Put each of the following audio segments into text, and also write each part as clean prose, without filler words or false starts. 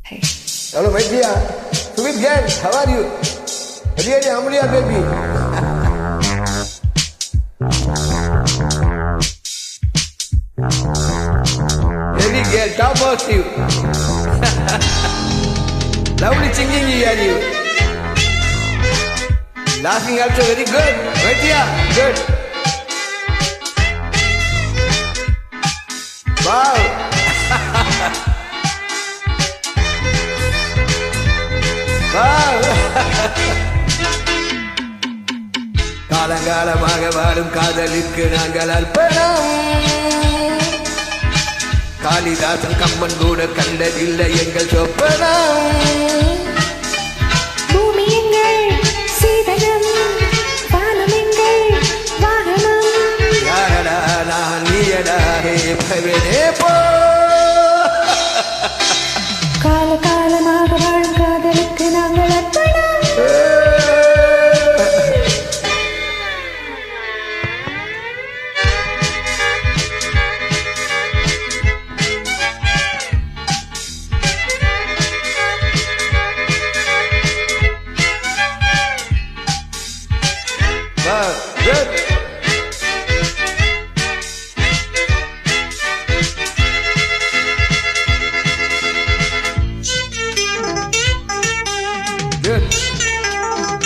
Hey. Hello, my dear. Sweet girl, how are you? Really, Amelia, baby. Baby girl, top of you. Lovely singing you hear you. Laughing also very good. My dear, good. Wow. Wow. காலங்காலமாக வாழும் காதலுக்கு நாங்கள் அர்ப்பணம். காளிதாசன் கம்பன் கூட கண்டதில்லை எங்கள் சொப்பனம். பூமி எங்கள் சீதனம், வானம் எங்கள் வாகனம். யாரடா நான் நீயடா ஹே பவனே போ. காலகாலமாக வாழும் காதலுக்கு நாங்கள் அர்ப்பணம். Good. Good.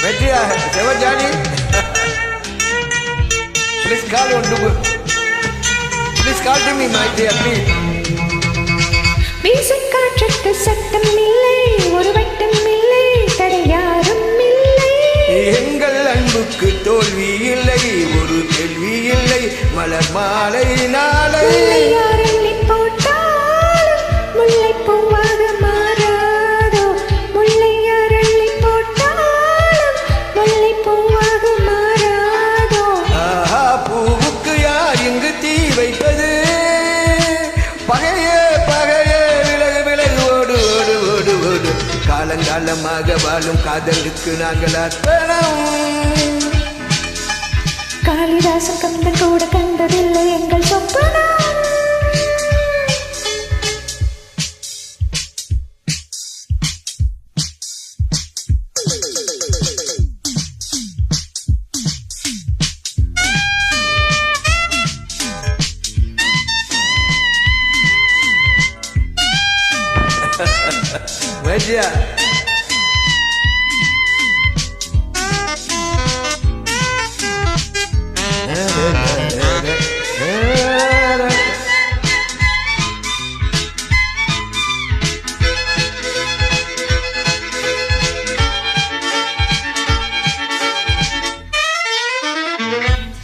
Betty, Sever Johnny. Please call on to. Please call to me, my dear, please. வீசும் காற்றுக்கு சட்டம் இல்லை, ஒரு வட்டம் இல்லை, தடையாரும் இல்லை. எங்கள் அன்புக்கு தோல்வி இல்லை, ஒரு கேள்வி இல்லை, மலர் மாலை நாளை. யார் எண்ணி போட்டாலும் முல்லை பூவாக மாறாதோ, முல்லை யார் எண்ணி போட்டாலும் முல்லை பூவாக மாறாதோ. ஆஹா, பூவுக்கு யார் இங்கு தீ வைப்பது? பகையே பகையே விலகு விலகு ஓடு ஓடு ஓடு ஓடு. காலங்காலமாக வாழும் காதலுக்கு நாங்கள் அர்ப்பணம். காளிதாசன் கம்பன் கூட கண்டதில்லை எங்கள் சொப்பனம். Media.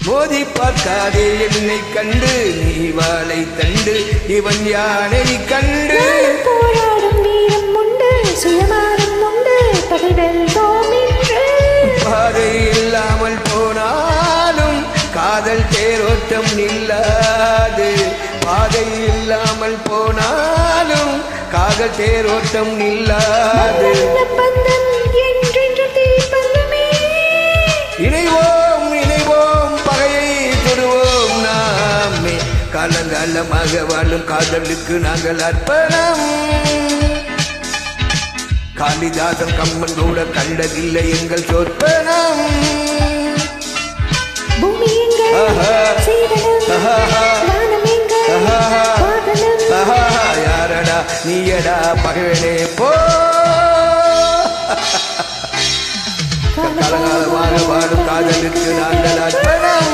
மோதி பார்க்காதே என்னை கண்டு, நீ வாளை தண்டு இவன் யானை கண்டு. போராடும் வீரம் உண்டு, சுயமானம் உண்டு, பகை வெல்வோம் என்று. பாதை இல்லாமல் போனாலும் காதல் தேரோட்டம் நில்லாது. பாதை இல்லாமல் போனாலும் காதல் தேரோட்டம் நில்லாது. பந்தம் என்றென்று தீபந்தமே. இணைவோம் இணைவோம் பகையை தொடுவோம் நாமே. காலங்காலமாக வாழும் காதலுக்கு நாங்கள் அர்ப்பணம். காளிதாசன் கம்பன் கூட கண்டதில்லை எங்கள் சொற்பனம். பூமி எங்கள் சீதனம், வானம் எங்கள் வாகனம். யாரடா நீயடா பகைவனே போ. காலகாலமாக வாழும் காதலுக்கு நாங்கள் அர்ப்பணம்.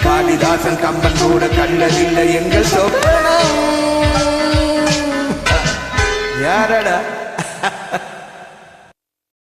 காளிதாசன் கம்பன் கூட கண்டதில்லை எங்கள் சொப்பனம். யாரடா